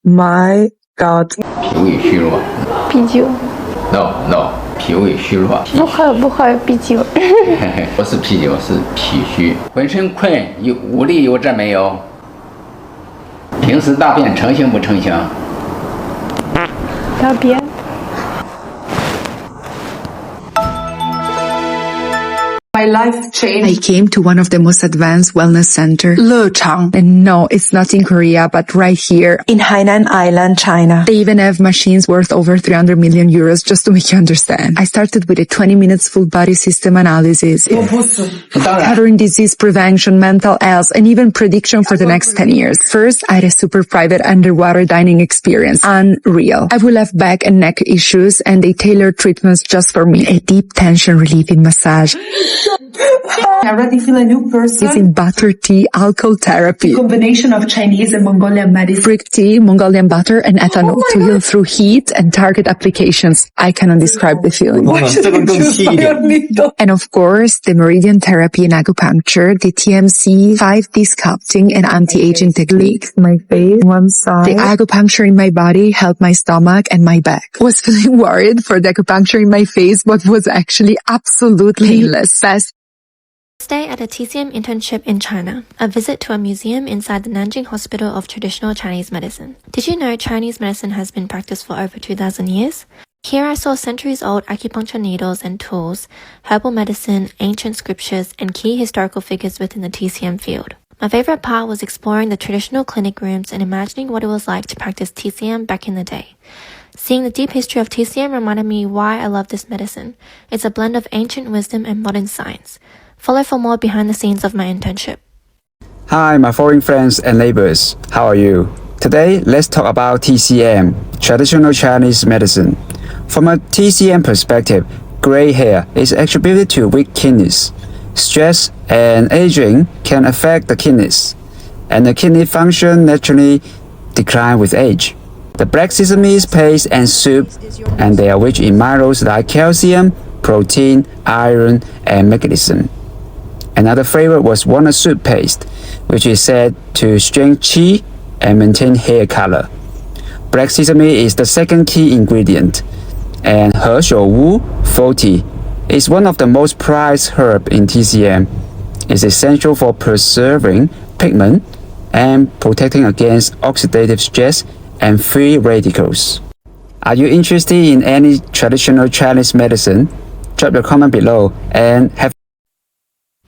My God. 脾胃虚弱。啤酒。No， 脾胃虚弱。不喝啤酒。不是啤酒，是脾虚。浑身困，无力有这没有？平时大便成型不成型？大便。My life changed. I came to one of the most advanced wellness centers, Lechang. And no, it's not in Korea, but right here In Hainan Island, China. They even have machines worth over 300 million euros, just to make you understand. I started with a 20 minutes full body system analysis, covering disease prevention, mental health, and even prediction for the next 10 years. First, I had a super private underwater dining experience. Unreal. I will have back and neck issues, and they tailored treatments just for me. A deep tension relieving massage. I already feel a new person. Using butter tea, alcohol therapy. Combination of Chinese and Mongolian medicine. Brick tea, Mongolian butter, and ethanol to heal through heat and target applications. I cannot describe the feeling. And of course, the meridian therapy and acupuncture, the TMC, 5D sculpting and anti-aging techniques. My face, one side. The acupuncture in my body helped my stomach and my back. I was feeling worried for the acupuncture in my face, but was actually absolutely painless. Best. Stay at a TCM internship in China, a visit to a museum inside the Nanjing Hospital of Traditional Chinese Medicine. Did you know Chinese medicine has been practiced for over 2,000 years? Here I saw centuries-old acupuncture needles and tools, herbal medicine, ancient scriptures, and key historical figures within the TCM field. My favorite part was exploring the traditional clinic rooms and imagining what it was like to practice TCM back in the day. Seeing the deep history of TCM reminded me why I love this medicine. It's a blend of ancient wisdom and modern science. Follow for more behind the scenes of my internship. Hi, my foreign friends and neighbors. How are you? Today, let's talk about TCM, traditional Chinese medicine. From a TCM perspective, gray hair is attributed to weak kidneys. Stress and aging can affect the kidneys, and the kidney function naturally decline with age. The black sesame paste and soup, and they are rich in minerals like calcium, protein, iron, and magnesium. Another favorite was walnut soup paste, which is said to strengthen qi and maintain hair color. Black sesame is the second key ingredient, and He Shou Wu 40 is one of the most prized herbs in TCM. It's essential for preserving pigment and protecting against oxidative stress and free radicals. Are you interested in any traditional Chinese medicine? Drop your comment below and have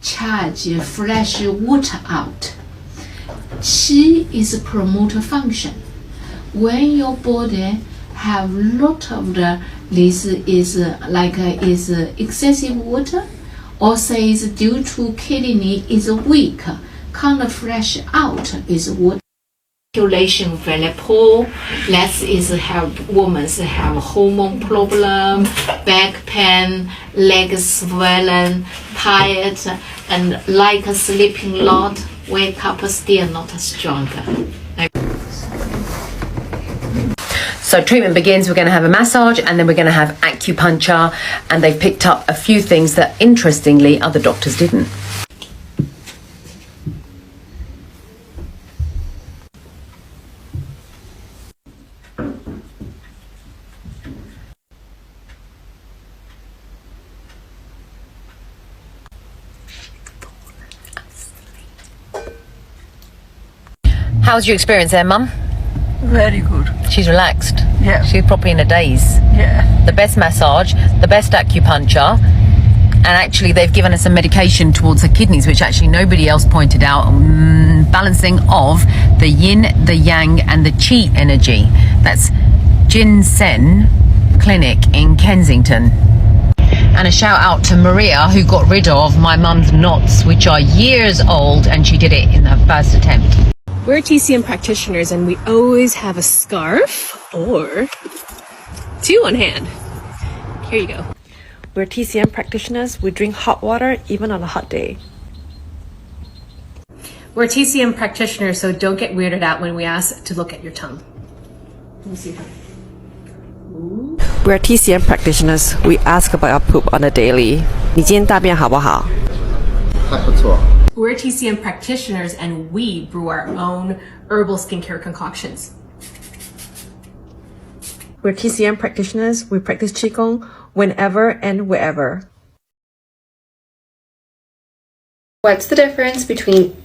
charge fresh water out. Qi is a promoter function. When your body have lot of this is excessive water, or say is due to kidney is weak, can't fresh out is water. Circulation very poor. Less is have women have hormone problem, back pain, legs swollen, tired, and like sleeping lot. Wake up still not stronger. So treatment begins, we're going to have a massage and then we're going to have acupuncture, and they've picked up a few things that interestingly other doctors didn't. How's your experience there, Mum? Very good. She's relaxed. Yeah. She's probably in a daze. Yeah. The best massage, the best acupuncture, and actually they've given us some medication towards her kidneys, which actually nobody else pointed out. Balancing of the yin, the yang, and the qi energy. That's Ginseng Clinic in Kensington. And a shout out to Maria, who got rid of my mum's knots, which are years old, and she did it in her first attempt. We're TCM practitioners and we always have a scarf or two on hand. Here you go. We're TCM practitioners. We drink hot water even on a hot day. We're TCM practitioners, so don't get weirded out when we ask to look at your tongue. Let me see. We're TCM practitioners. We ask about our poop on a daily. 你今天大便好不好？还不错。 We're TCM practitioners and we brew our own herbal skincare concoctions. We're TCM practitioners. We practice Qigong whenever and wherever. What's the difference between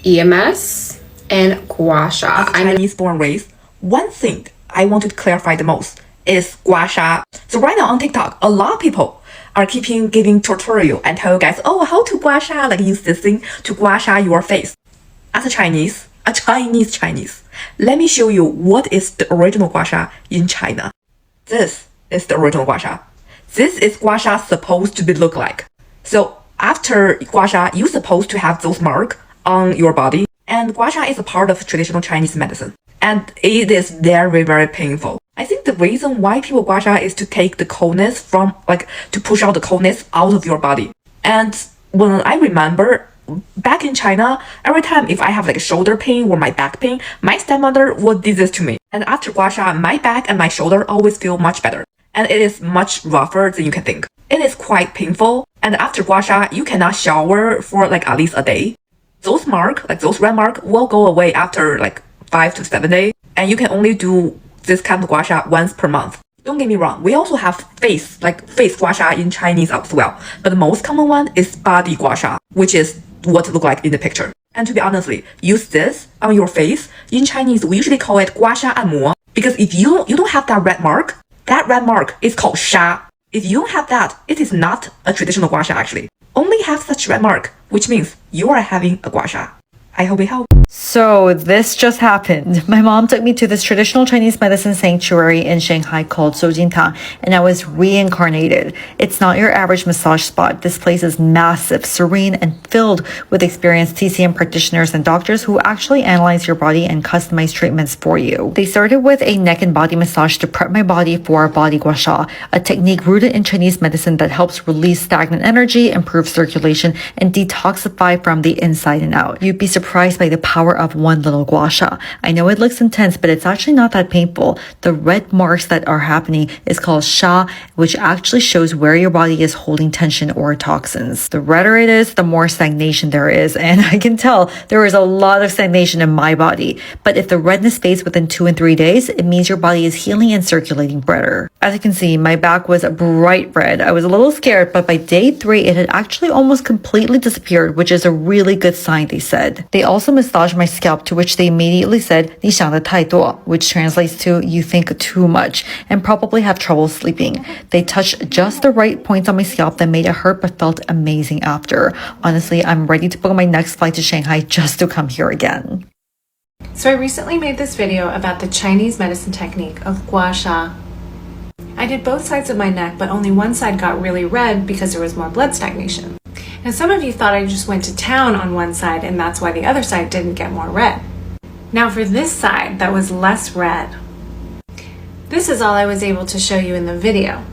EMS and gua sha? I'm Chinese born raised. One thing I want to clarify the most is gua sha. So right now on TikTok, a lot of people are giving tutorial and tell you guys, oh, how to gua sha, like use this thing to gua sha your face. As a Chinese, let me show you what is the original gua sha in China. This is the original gua sha. This is gua sha supposed to be look like. So after gua sha, you're supposed to have those marks on your body. And gua sha is a part of traditional Chinese medicine. And it is very, very painful. I think the reason why people gua sha is to take the coldness from, like, to push out the coldness out of your body. And when I remember back in China, every time if I have like a shoulder pain or my back pain, my stepmother would do this to me. And after gua sha, my back and my shoulder always feel much better. And it is much rougher than you can think. It is quite painful. And after gua sha, you cannot shower for like at least a day. Those marks, like those red marks, will go away after like 5 to 7 days. And you can only do this kind of gua sha once per month. Don't get me wrong, we also have face gua sha in Chinese as well. But the most common one is body gua sha, which is what it look like in the picture. And to be honestly, use this on your face. In Chinese, we usually call it gua sha 按摩, because if you don't have that red mark is called sha. If you don't have that, it is not a traditional gua sha actually. Only have such red mark, which means you are having a gua sha. I hope it helped. So this just happened. My mom took me to this traditional Chinese medicine sanctuary in Shanghai called Soujintang, and I was reincarnated. It's not your average massage spot. This place is massive, serene, and filled with experienced TCM practitioners and doctors who actually analyze your body and customize treatments for you. They started with a neck and body massage to prep my body for body gua sha, a technique rooted in Chinese medicine that helps release stagnant energy, improve circulation, and detoxify from the inside and out. You'd be surprised by the power of one little gua sha. I know it looks intense, but it's actually not that painful. The red marks that are happening is called sha, which actually shows where your body is holding tension or toxins. The redder it is, the more stagnation there is, and I can tell there is a lot of stagnation in my body. But if the redness fades within 2 and 3 days, it means your body is healing and circulating better. As you can see, my back was bright red. I was a little scared, but by day 3, it had actually almost completely disappeared, which is a really good sign, they said. They also massaged my scalp, to which they immediately said, 你想的太多, which translates to, you think too much, and probably have trouble sleeping. They touched just the right points on my scalp that made it hurt but felt amazing after. Honestly, I'm ready to book my next flight to Shanghai just to come here again. So I recently made this video about the Chinese medicine technique of gua sha. I did both sides of my neck, but only one side got really red because there was more blood stagnation. And some of you thought I just went to town on one side and that's why the other side didn't get more red. Now for this side that was less red, this is all I was able to show you in the video.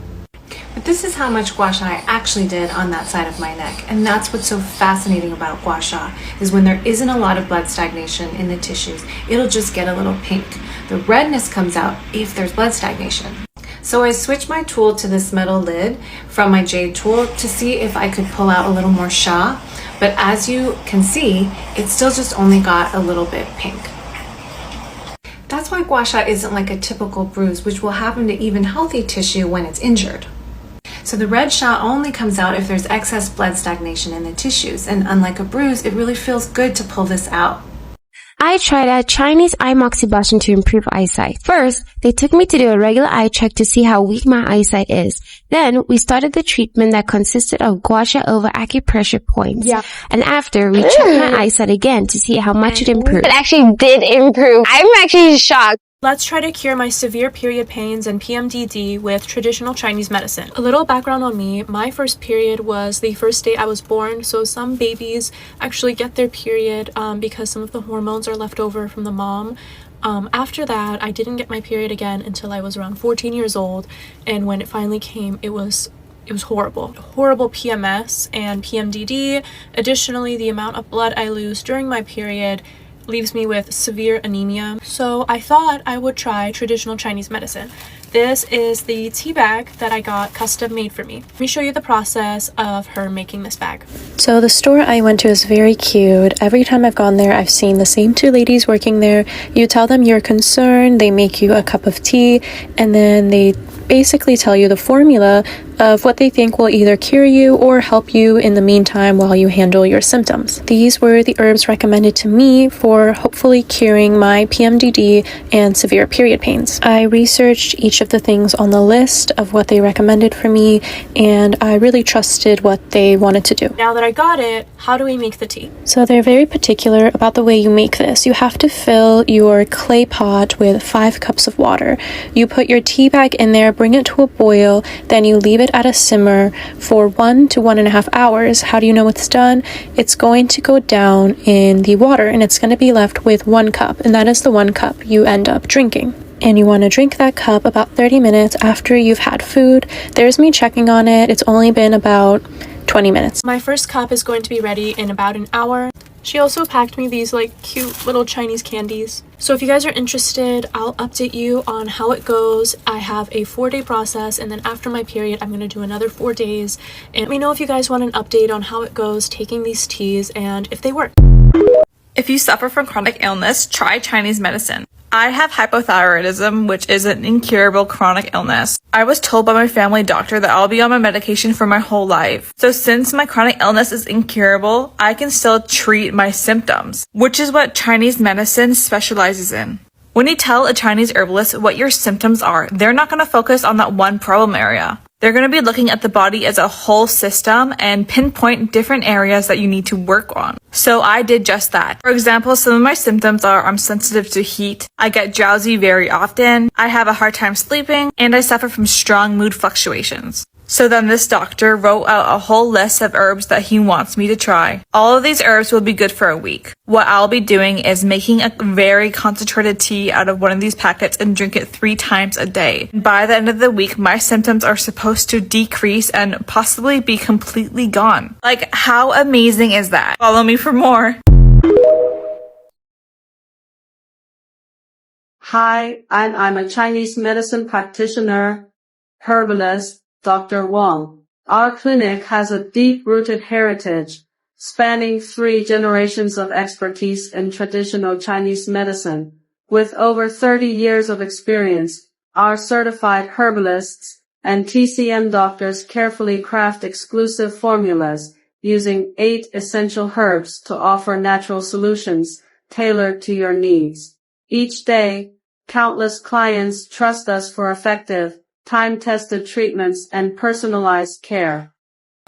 But this is how much gua sha I actually did on that side of my neck. And that's what's so fascinating about gua sha, is when there isn't a lot of blood stagnation in the tissues, it'll just get a little pink. The redness comes out if there's blood stagnation. So I switched my tool to this metal lid from my jade tool to see if I could pull out a little more sha, but as you can see, it still just only got a little bit pink. That's why gua sha isn't like a typical bruise, which will happen to even healthy tissue when it's injured. So the red sha only comes out if there's excess blood stagnation in the tissues, and unlike a bruise, it really feels good to pull this out. I tried a Chinese eye moxibustion to improve eyesight. First, they took me to do a regular eye check to see how weak my eyesight is. Then, we started the treatment that consisted of gua sha over acupressure points. Yeah. And after, we checked my eyesight again to see how much it improved. It actually did improve. I'm actually shocked. Let's try to cure my severe period pains and PMDD with traditional Chinese medicine. A little background on me. My first period was the first day I was born, so some babies actually get their period because some of the hormones are left over from the mom. After that, I didn't get my period again until I was around 14 years old, and when it finally came, it was horrible. Horrible PMS and PMDD. Additionally, the amount of blood I lose during my period leaves me with severe anemia. So I thought I would try traditional Chinese medicine. This is the tea bag that I got custom made for me. Let me show you the process of her making this bag. So the store I went to is very cute. Every time I've gone there, I've seen the same two ladies working there. You tell them you're concerned, they make you a cup of tea, and then they basically tell you the formula of what they think will either cure you or help you in the meantime while you handle your symptoms. These were the herbs recommended to me for hopefully curing my PMDD and severe period pains. I researched each of the things on the list of what they recommended for me, and I really trusted what they wanted to do. Now that I got it, how do we make the tea? So they're very particular about the way you make this. You have to fill your clay pot with 5 cups of water. You put your tea bag in there, bring it to a boil, then you leave it at a simmer for 1 to 1.5 hours. How do you know it's done? It's going to go down in the water and it's going to be left with 1 cup, and that is the 1 cup you end up drinking. And you want to drink that cup about 30 minutes after you've had food. There's me checking on it. It's only been about 20 minutes. My first cup is going to be ready in about an hour. She also packed me these like cute little Chinese candies. So if you guys are interested, I'll update you on how it goes. I have a 4-day process, and then after my period, I'm going to do another 4 days. And let me know if you guys want an update on how it goes taking these teas and if they work. If you suffer from chronic illness, try Chinese medicine. I have hypothyroidism, which is an incurable chronic illness. I was told by my family doctor that I'll be on my medication for my whole life. So since my chronic illness is incurable, I can still treat my symptoms, which is what Chinese medicine specializes in. When you tell a Chinese herbalist what your symptoms are, they're not going to focus on that one problem area. They're going to be looking at the body as a whole system and pinpoint different areas that you need to work on. So I did just that. For example, some of my symptoms are I'm sensitive to heat, I get drowsy very often, I have a hard time sleeping, and I suffer from strong mood fluctuations. So then this doctor wrote out a whole list of herbs that he wants me to try. All of these herbs will be good for a week. What I'll be doing is making a very concentrated tea out of one of these packets and drink it 3 times a day. By the end of the week, my symptoms are supposed to decrease and possibly be completely gone. Like, how amazing is that? Follow me for more. Hi, I'm a Chinese medicine practitioner, herbalist, Dr. Wang. Our clinic has a deep-rooted heritage, spanning 3 generations of expertise in traditional Chinese medicine. With over 30 years of experience, our certified herbalists and TCM doctors carefully craft exclusive formulas using 8 essential herbs to offer natural solutions tailored to your needs. Each day, countless clients trust us for effective, time-tested treatments and personalized care.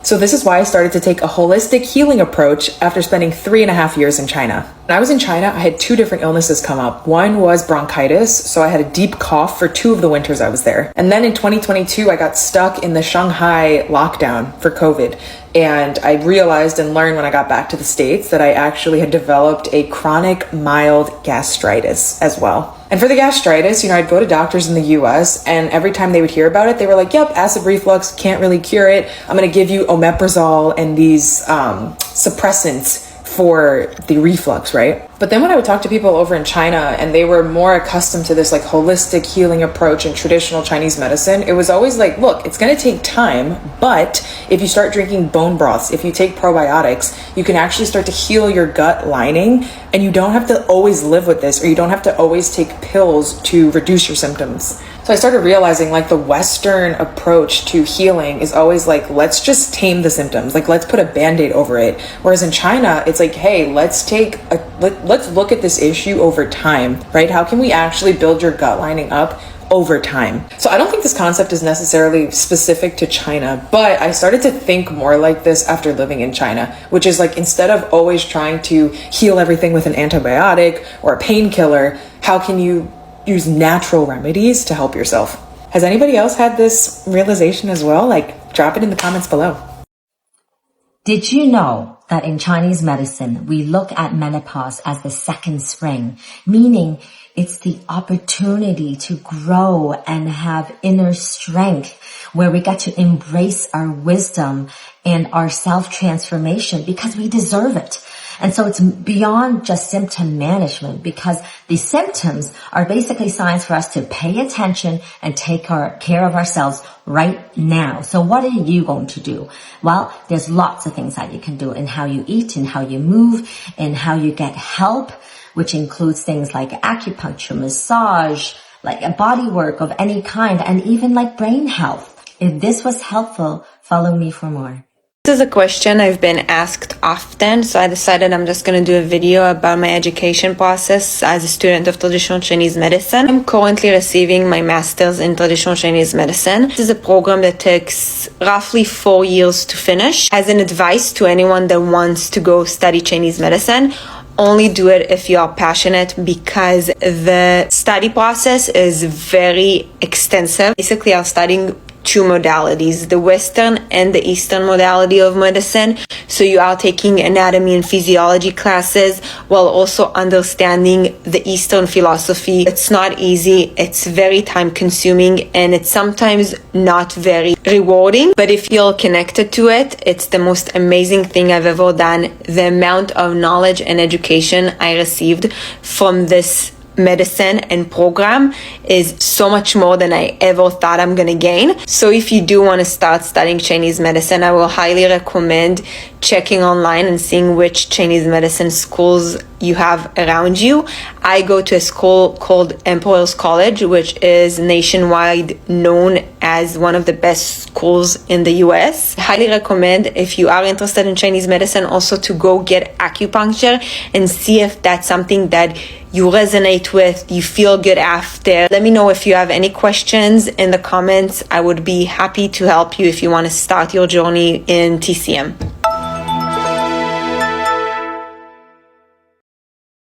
So this is why I started to take a holistic healing approach after spending 3.5 years in China. When I was in China, I had 2 different illnesses come up. One was bronchitis, so I had a deep cough for 2 of the winters I was there. And then in 2022, I got stuck in the Shanghai lockdown for COVID. And I realized and learned when I got back to the States that I actually had developed a chronic mild gastritis as well. And for the gastritis, I'd go to doctors in the US, and every time they would hear about it, they were like, yep, acid reflux, can't really cure it. I'm going to give you omeprazole and these suppressants for the reflux, right? But then when I would talk to people over in China and they were more accustomed to this like holistic healing approach in traditional Chinese medicine, it was always like, look, it's going to take time, but if you start drinking bone broths, if you take probiotics, you can actually start to heal your gut lining, and you don't have to always live with this, or you don't have to always take pills to reduce your symptoms. So I started realizing like the Western approach to healing is always like, let's just tame the symptoms. Like, let's put a Band-Aid over it. Whereas in China, it's like, hey, let's look at this issue over time, right? How can we actually build your gut lining up over time? So I don't think this concept is necessarily specific to China, but I started to think more like this after living in China, which is like, instead of always trying to heal everything with an antibiotic or a painkiller, how can you use natural remedies to help yourself? Has anybody else had this realization as well? Like, drop it in the comments below. Did you know that in Chinese medicine, we look at menopause as the second spring, meaning it's the opportunity to grow and have inner strength where we get to embrace our wisdom and our self-transformation because we deserve it. And so it's beyond just symptom management because the symptoms are basically signs for us to pay attention and take care of ourselves right now. So what are you going to do? Well, there's lots of things that you can do in how you eat, in how you move, in how you get help, which includes things like acupuncture, massage, like a body work of any kind, and even like brain health. If this was helpful, follow me for more. This is a question I've been asked often, so I decided I'm just going to do a video about my education process as a student of traditional Chinese medicine. I'm currently receiving my master's in traditional Chinese medicine. This is a program that takes roughly 4 years to finish. As an advice to anyone that wants to go study Chinese medicine, only do it if you are passionate because the study process is very extensive. Basically, I'm studying two modalities, the Western and the Eastern modality of medicine. So you are taking anatomy and physiology classes while also understanding the Eastern philosophy. It's not easy, it's very time consuming, and it's sometimes not very rewarding. But if you're connected to it, it's the most amazing thing I've ever done. The amount of knowledge and education I received from this medicine and program is so much more than I ever thought I'm gonna gain. So if you do want to start studying Chinese medicine, I will highly recommend checking online and seeing which Chinese medicine schools you have around you. I go to a school called Emperor's College, which is nationwide known as one of the best schools in the US. I highly recommend, if you are interested in Chinese medicine, also to go get acupuncture and see if that's something that you resonate with, you feel good after. Let me know if you have any questions in the comments. I would be happy to help you if you want to start your journey in TCM.